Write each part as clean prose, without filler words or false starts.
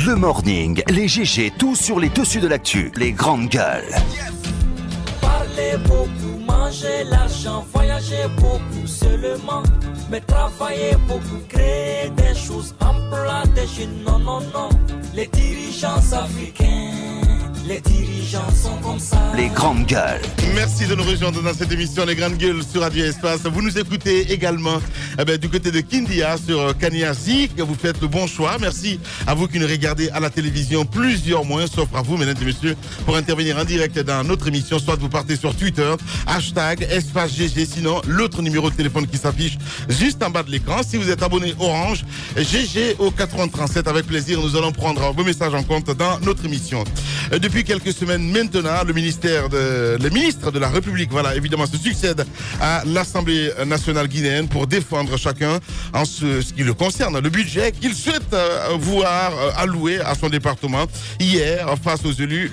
Le morning, les GG, tout sur les dessus de l'actu, les grandes gueules. Parler beaucoup, manger l'argent, voyager beaucoup seulement, mais travailler beaucoup, créer des choses, emploi des jeunes, non, non, non. Les dirigeants africains, les dirigeants sont comme ça. Les grandes gueules. Merci de nous rejoindre dans cette émission Les Grandes Gueules sur Radio Espace. Vous nous écoutez également du côté de Kindia sur Kaniasi. Vous faites le bon choix. Merci à vous qui nous regardez à la télévision. Plusieurs moyens s'offrent à vous, mesdames et messieurs, pour intervenir en direct dans notre émission. Soit vous partez sur Twitter, hashtag Espace GG. Sinon, l'autre numéro de téléphone qui s'affiche juste en bas de l'écran. Si vous êtes abonné Orange, GG au 8037. Avec plaisir, nous allons prendre vos messages en compte dans notre émission. Depuis quelques semaines maintenant, le ministre de la République, voilà, évidemment, se succède à l'Assemblée nationale guinéenne pour défendre chacun en ce qui le concerne, le budget qu'il souhaite voir alloué à son département. Hier, face aux élus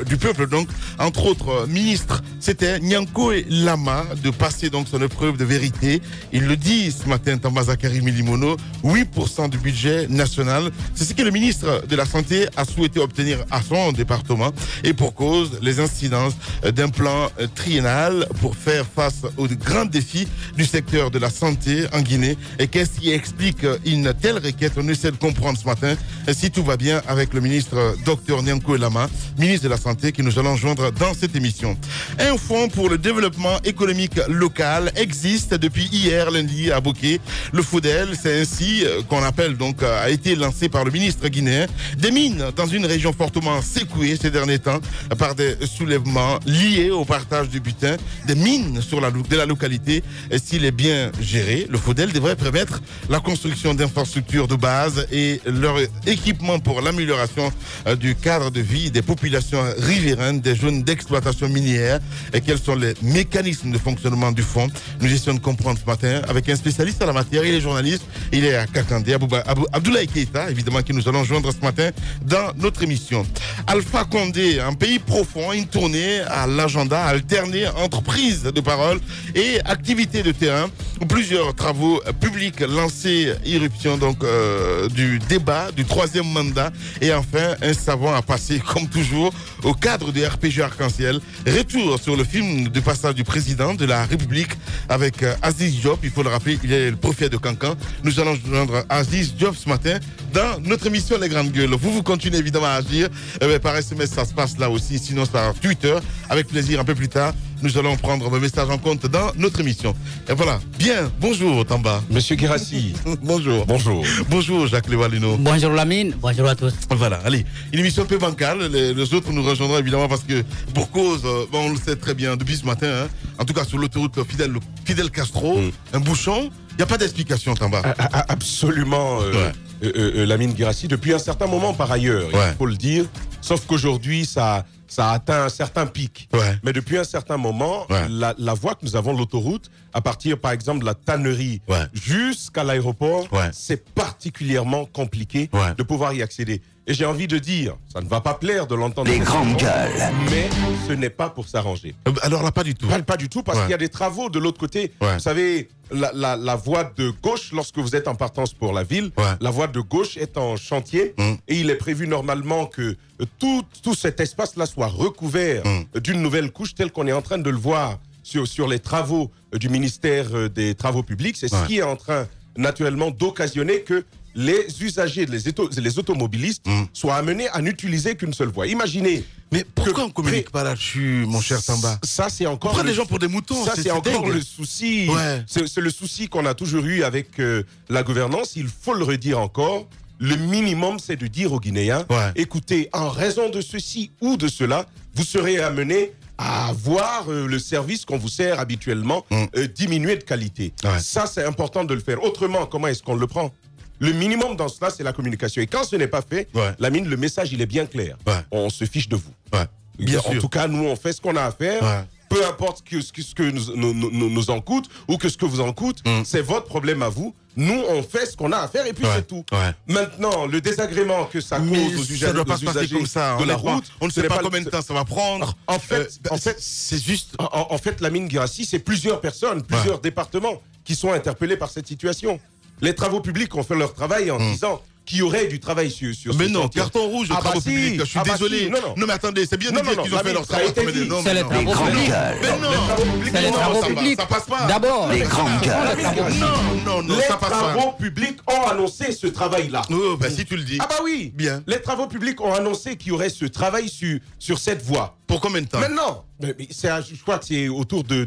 du peuple, donc, entre autres ministres, c'était Nyankoe Lama de passer donc son épreuve de vérité. Il le dit ce matin, Tamba Zakari Milimono, 8% du budget national. C'est ce que le ministre de la Santé a souhaité obtenir à son département, et pour cause, les incidences d'un plan triennal pour faire face aux grands défis du secteur de la santé en Guinée. Et qu'est-ce qui explique une telle requête? On essaie de comprendre ce matin, si tout va bien, avec le ministre Dr Nyankoe Lama, ministre de la Santé, qui nous allons joindre dans cette émission. Un fonds pour le développement économique local existe depuis hier lundi à Boké. Le FODEL, c'est ainsi qu'on appelle, donc, a été lancé par le ministre guinéen. Des mines dans une région fortement secouée ces derniers temps par des soulèvements liés au partage du butin, des mines de la localité. Et s'il est bien géré, le FODEL devrait permettre la construction d'infrastructures de base et leur équipement pour l'amélioration du cadre de vie des populations riveraines des zones d'exploitation minière. Et quels sont les mécanismes de fonctionnement du fonds? Nous essayons de comprendre ce matin avec un spécialiste à la matière. Il est journaliste, il est à Kakandé, Abdoulaye Keïta, évidemment, qui nous allons joindre ce matin dans notre émission. Alpha Condé, un pays profond, une tournée à l'agenda alterné entre prise de parole et activités de terrain. Plusieurs travaux publics lancés, irruption donc du débat du troisième mandat, et enfin un savant à passer comme toujours au cadre du RPG Arc-en-Ciel. Retour sur le film du passage du président de la République avec Aziz Diop. Il faut le rappeler, il est le prophète de Cancan. Nous allons joindre Aziz Diop ce matin dans notre émission Les Grandes Gueules. Vous continuez évidemment à agir par SMS, ça se passe là aussi, sinon par Twitter. Avec plaisir, un peu plus tard, nous allons prendre vos messages en compte dans notre émission. Et voilà. Bien. Bonjour, Tamba. Monsieur Guirassi. Bonjour. Bonjour. Bonjour, Jacques Lewalino. Bonjour Lamine. Bonjour à tous. Voilà. Allez. Une émission un peu bancale. Les autres nous rejoindront évidemment parce que, pour cause, on le sait très bien depuis ce matin, hein, en tout cas sur l'autoroute Fidel Castro, un bouchon. Il n'y a pas d'explication, Tamba. Absolument, Lamine Guirassi. Depuis un certain moment, par ailleurs, il faut le dire. Sauf qu'aujourd'hui, ça a atteint un certain pic. Mais depuis un certain moment, la voie que nous avons, l'autoroute, à partir par exemple de la tannerie jusqu'à l'aéroport, c'est particulièrement compliqué de pouvoir y accéder. Et j'ai envie de dire, ça ne va pas plaire de l'entendre. Les grandes gueules. Mais ce n'est pas pour s'arranger. Alors là, pas du tout. Pas du tout, parce qu'il y a des travaux de l'autre côté. Vous savez, la voie de gauche, lorsque vous êtes en partance pour la ville, la voie de gauche est en chantier. Et il est prévu normalement que tout cet espace-là soit recouvert d'une nouvelle couche, telle qu'on est en train de le voir sur les travaux du ministère des Travaux publics. C'est ce qui est en train, naturellement, d'occasionner que les usagers, les automobilistes soient amenés à n'utiliser qu'une seule voie. Imaginez. Mais pourquoi on ne communique pas là-dessus, mon cher Tamba? Ça, c'est encore. Pourquoi les gens pour des moutons? Ça, c'est encore le souci. C'est le souci qu'on a toujours eu avec la gouvernance. Il faut le redire encore. Le minimum, c'est de dire aux Guinéens, écoutez, en raison de ceci ou de cela, vous serez amenés à voir le service qu'on vous sert habituellement diminuer de qualité. Ça, c'est important de le faire. Autrement, comment est-ce qu'on le prend? Le minimum dans cela, c'est la communication. Et quand ce n'est pas fait, Lamine, le message, il est bien clair. On se fiche de vous. Bien en tout cas, nous, on fait ce qu'on a à faire. Peu importe ce que nous en coûte ou que ce que vous en coûte, c'est votre problème à vous. Nous, on fait ce qu'on a à faire et puis c'est tout. Maintenant, le désagrément que ça cause aux usagers, ça doit pas se passer comme ça, de la route, on ne sait pas combien de temps ça va prendre. En fait, c'est juste. En fait, Lamine Guirassi, c'est plusieurs personnes, plusieurs départements qui sont interpellés par cette situation. Les travaux publics ont fait leur travail en disant qu'il y aurait du travail sur mais ce non, chantier. carton rouge aux travaux publics. Je suis désolé. Non, mais attendez, c'est bien de dire qu'ils ont fait leur travail. C'est les travaux publics. C'est les travaux publics. Ça passe pas. D'abord, Les grandes gueules. Non, les ça passe pas. travaux publics ont annoncé ce travail-là. Oh, bah si tu le dis. Ah bah oui. Bien. Les travaux publics ont annoncé qu'il y aurait ce travail sur cette voie. Pour combien de temps? Maintenant, je crois que c'est autour de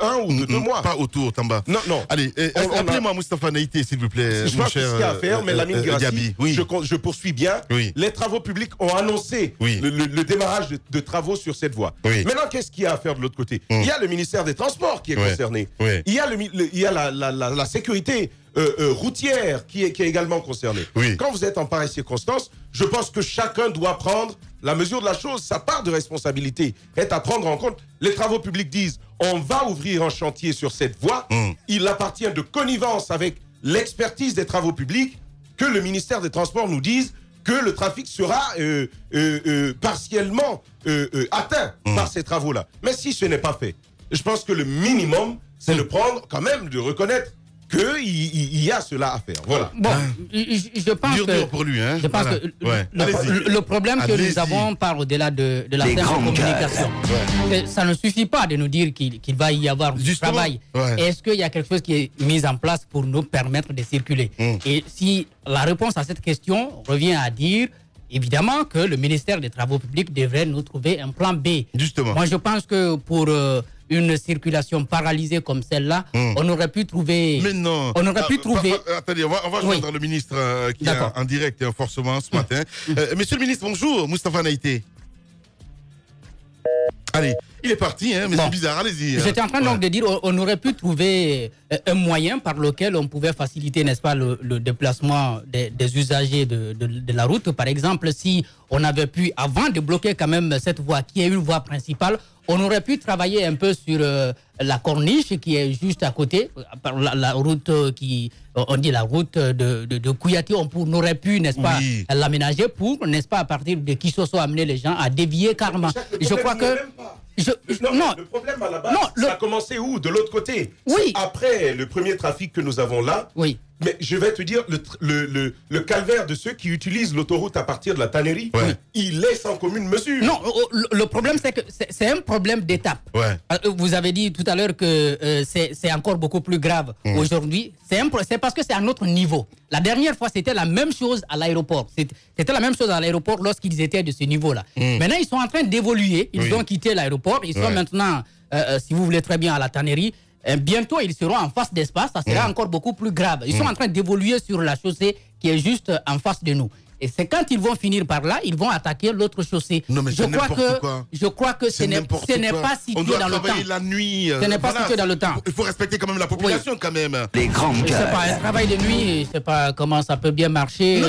1 ou de 2 mois. Pas autour, Tamba. Non. Allez, appelez-moi Moustapha Naïté, s'il vous plaît. Je pense que c'est ce qu'il y a à faire, mais Lamine Grassi, oui. je poursuis bien. Oui. Les travaux publics ont annoncé le démarrage de travaux sur cette voie. Oui. Maintenant, qu'est-ce qu'il y a à faire de l'autre côté? Il y a le ministère des Transports qui est concerné. Oui. Il y a la sécurité routière qui est également concernée. Oui. Quand vous êtes en pareille circonstance, je pense que chacun doit prendre la mesure de la chose. Sa part de responsabilité est à prendre en compte. Les travaux publics disent on va ouvrir un chantier sur cette voie. Il appartient de connivence avec l'expertise des travaux publics que le ministère des Transports nous dise que le trafic sera partiellement atteint par ces travaux-là. Mais si ce n'est pas fait, je pense que le minimum, c'est de prendre quand même, de reconnaître qu'il y a cela à faire. Voilà. Bon, je pense dur pour lui, hein. Je pense que le problème que nous avons part au-delà de la simple communication. Ça ne suffit pas de nous dire qu'il va y avoir du travail. Est-ce qu'il y a quelque chose qui est mis en place pour nous permettre de circuler? Et si la réponse à cette question revient à dire évidemment que le ministère des Travaux publics devrait nous trouver un plan B. Justement. Moi, je pense que pour une circulation paralysée comme celle-là, on aurait pu trouver... Mais non. On aurait pu trouver... Attendez, on va joindre le ministre qui est en direct forcément ce matin. Monsieur le ministre, bonjour, Moustapha Naïté. Allez, il est parti, hein, mais c'est bizarre, allez-y. J'étais en train donc de dire, on aurait pu trouver un moyen par lequel on pouvait faciliter, n'est-ce pas, le déplacement des usagers de la route. Par exemple, si on avait pu, avant de bloquer quand même cette voie, qui est une voie principale, on aurait pu travailler un peu sur la corniche qui est juste à côté, la route qui, on dit la route de Kouyaté, on aurait pu, n'est-ce pas, l'aménager pour, n'est-ce pas, à partir de Kissoso, amener les gens à dévier carrément. Je crois que... Non, le problème à la base, ça a commencé où? De l'autre côté. Oui. Après le premier trafic que nous avons là. Oui. Mais je vais te dire, le calvaire de ceux qui utilisent l'autoroute à partir de la tannerie, il est sans commune mesure. Non, le problème, c'est que c'est un problème d'étape. Vous avez dit tout à l'heure que c'est encore beaucoup plus grave aujourd'hui. C'est parce que c'est à notre niveau. La dernière fois, c'était la même chose à l'aéroport. C'était la même chose à l'aéroport lorsqu'ils étaient de ce niveau-là. Maintenant, ils sont en train d'évoluer. Ils ont quitté l'aéroport. Ils sont maintenant, si vous voulez très bien, à la tannerie. Bientôt, ils seront en face d'espace. Ça sera encore beaucoup plus grave. Ils sont en train d'évoluer sur la chaussée qui est juste en face de nous. Et c'est quand ils vont finir par là, ils vont attaquer l'autre chaussée. Non, mais je crois que ce n'est pas situé dans le temps. On doit travailler la nuit. Ce n'est pas situé dans le temps. Il faut respecter quand même la population, quand même. Les grandes gueules. Je sais pas, un travail de nuit, je sais pas comment ça peut bien marcher.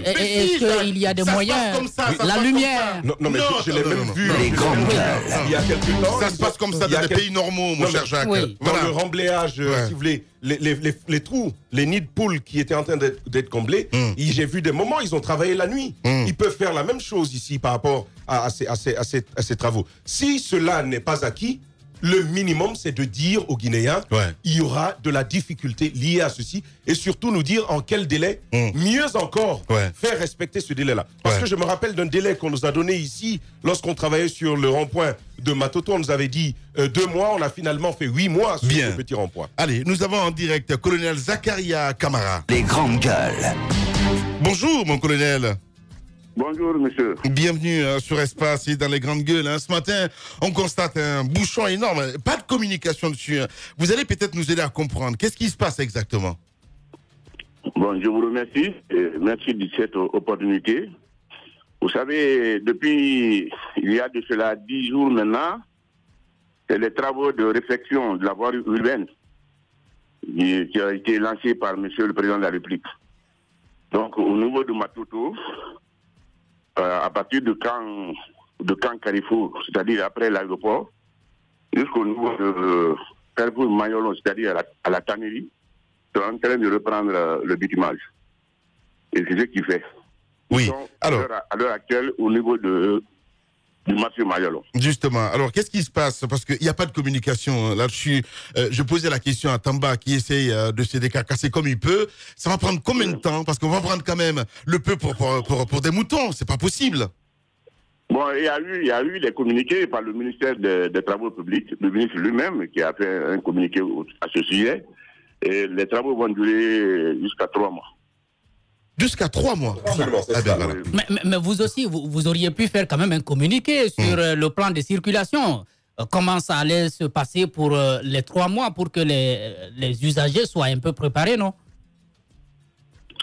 Est-ce qu'il y a des moyens? La lumière. Non, mais je l'ai même vu. Les grandes gueules. Il y a quelques temps. Ça se passe comme ça dans des pays normaux, mon cher Jacques. Dans le remblayage, si vous voulez, les trous, les nids de poules qui étaient en train d'être comblés, j'ai vu des moments, ils ont travaillé la nuit. Ils peuvent faire la même chose ici par rapport à ces travaux. Si cela n'est pas acquis, le minimum, c'est de dire aux Guinéens, il y aura de la difficulté liée à ceci, et surtout nous dire en quel délai, mieux encore, faire respecter ce délai-là. Parce que je me rappelle d'un délai qu'on nous a donné ici, lorsqu'on travaillait sur le rond-point de Matoto, on nous avait dit 2 mois, on a finalement fait 8 mois sur ce petit rond-point. Allez, nous avons en direct colonel Zakaria Kamara. Les grandes gueules. Bonjour, mon colonel. Bonjour, monsieur. Bienvenue sur Espace et dans les grandes gueules. Ce matin, on constate un bouchon énorme. Pas de communication dessus. Vous allez peut-être nous aider à comprendre. Qu'est-ce qui se passe exactement? Bon, je vous remercie. Merci de cette opportunité. Vous savez, depuis il y a de cela 10 jours maintenant, c'est les travaux de réfection de la voie urbaine qui a été lancé par monsieur le président de la République. Donc, au niveau de Matoto, à partir de camp Carrefour, c'est-à-dire après l'aéroport, jusqu'au niveau de Carrefour Mayolon, c'est-à-dire à la tannerie, sont en train de reprendre le bitumage. Et c'est ce qui fait. Oui. Alors, à l'heure actuelle, au niveau de du marché Mayolo. Justement, alors qu'est-ce qui se passe? Parce qu'il n'y a pas de communication là-dessus. Je posais la question à Tamba qui essaye de se décarcasser comme il peut. Ça va prendre combien de temps? Parce qu'on va prendre quand même le peu pour des moutons. C'est pas possible. Bon, il y a eu des communiqués par le ministère des Travaux publics, le ministre lui-même qui a fait un communiqué à ce sujet. Et les travaux vont durer jusqu'à 3 mois. Jusqu'à 3 mois. Absolument, c'est ça. Voilà. Mais vous aussi, vous auriez pu faire quand même un communiqué sur le plan de circulation. Comment ça allait se passer pour les 3 mois pour que les usagers soient un peu préparés, non?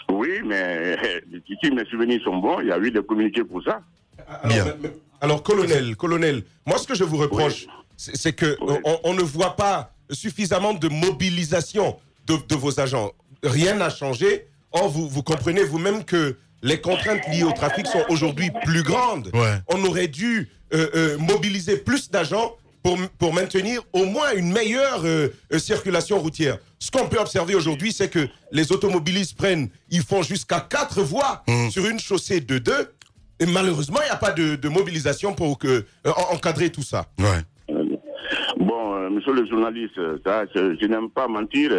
Oui, mais si mes souvenirs sont bons, il y a eu des communiqués pour ça. Alors, colonel, moi ce que je vous reproche, c'est que on ne voit pas suffisamment de mobilisation de vos agents. Rien n'a changé. Or, vous comprenez vous-même que les contraintes liées au trafic sont aujourd'hui plus grandes. Ouais. On aurait dû mobiliser plus d'agents pour maintenir au moins une meilleure circulation routière. Ce qu'on peut observer aujourd'hui, c'est que les automobilistes ils font jusqu'à 4 voies sur une chaussée de 2. Et malheureusement, il n'y a pas de mobilisation pour encadrer tout ça. Ouais. Bon, monsieur le journaliste, je n'aime pas mentir,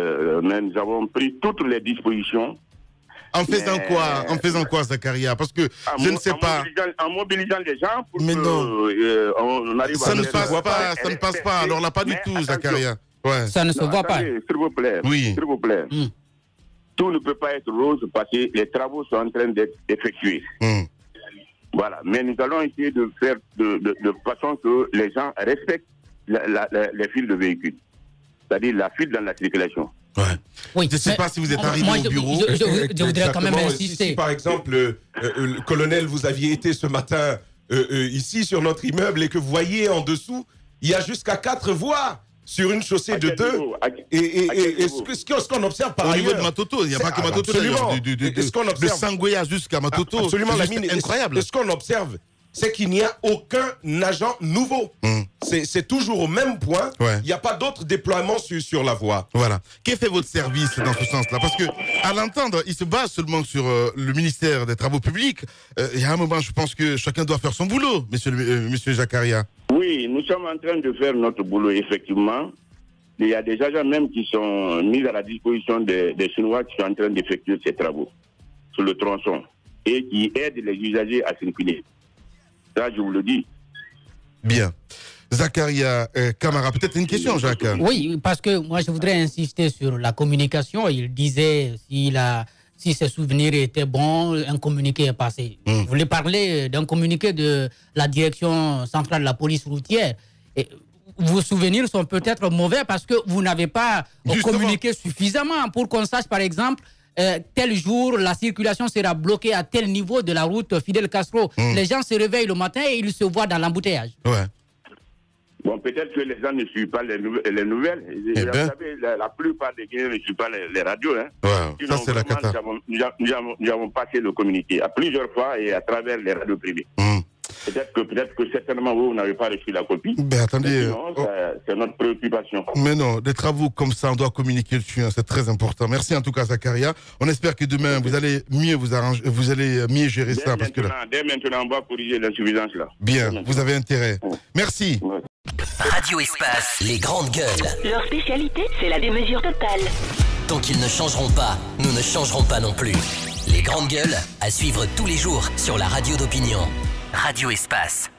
mais nous avons pris toutes les dispositions. En faisant quoi, Zakaria? Parce que je ne sais pas. En mobilisant les gens pour mais on arrive ça à... ne passe pas. Alors là, pas du tout, Zakaria. Ouais. Ça ne se voit pas. S'il vous plaît. Oui. S'il vous plaît. Tout ne peut pas être rose parce que les travaux sont en train d'être effectués. Voilà. Mais nous allons essayer de faire de façon que les gens respectent les fils de véhicules. C'est-à-dire la fuite dans la circulation. Ouais. Oui, je ne sais pas si vous êtes arrivé au bureau. Je voudrais quand même insister. Si par exemple, le colonel, vous aviez été ce matin ici sur notre immeuble et que vous voyez en dessous, il y a jusqu'à 4 voies sur une chaussée de 2. Et ce qu'on observe par ailleurs... Au niveau de Matoto, il n'y a pas que Matoto. De Sangoya jusqu'à Matoto. Absolument, c'est incroyable. Et ce qu'on observe, c'est qu'il n'y a aucun agent nouveau. C'est toujours au même point. Ouais. Il n'y a pas d'autre déploiement sur la voie. Voilà. Qu'est-ce que fait votre service dans ce sens-là? Parce que à l'entendre, il se base seulement sur le ministère des Travaux publics. Il y a un moment, je pense que chacun doit faire son boulot, monsieur Zakaria. Oui, nous sommes en train de faire notre boulot, effectivement. Il y a des agents même qui sont mis à la disposition des Chinois qui sont en train d'effectuer ces travaux sur le tronçon et qui aident les usagers à circuler. Ça, je vous le dis. Bien. Zakaria Camara, peut-être une question, Jacques? Oui, parce que moi, je voudrais insister sur la communication. Il disait si ses souvenirs étaient bons, un communiqué est passé. Vous voulez parler d'un communiqué de la direction centrale de la police routière. Et vos souvenirs sont peut-être mauvais parce que vous n'avez pas communiqué suffisamment pour qu'on sache, par exemple, tel jour, la circulation sera bloquée à tel niveau de la route Fidel Castro. Les gens se réveillent le matin et ils se voient dans l'embouteillage. Ouais. Bon, peut-être que les gens ne suivent pas les nouvelles. Vous savez, la plupart des Guinéens ne suivent pas les radios. Hein. Ouais, ça, c'est la cata. Nous avons passé le communiqué à plusieurs fois et à travers les radios privées. Peut-être que certainement vous n'avez pas reçu la copie. Ben attendez, c'est notre préoccupation. Mais non, des travaux comme ça, on doit communiquer dessus, hein, c'est très important. Merci en tout cas, Zakaria. On espère que demain vous allez mieux vous arranger, vous allez mieux gérer ça parce que là. Dès maintenant, on va corriger l'insuffisance là. Bien, vous avez intérêt. Merci. Radio Espace, les grandes gueules. Leur spécialité, c'est la démesure totale. Tant qu'ils ne changeront pas, nous ne changerons pas non plus. Les grandes gueules, à suivre tous les jours sur la radio d'opinion. Radio Espace.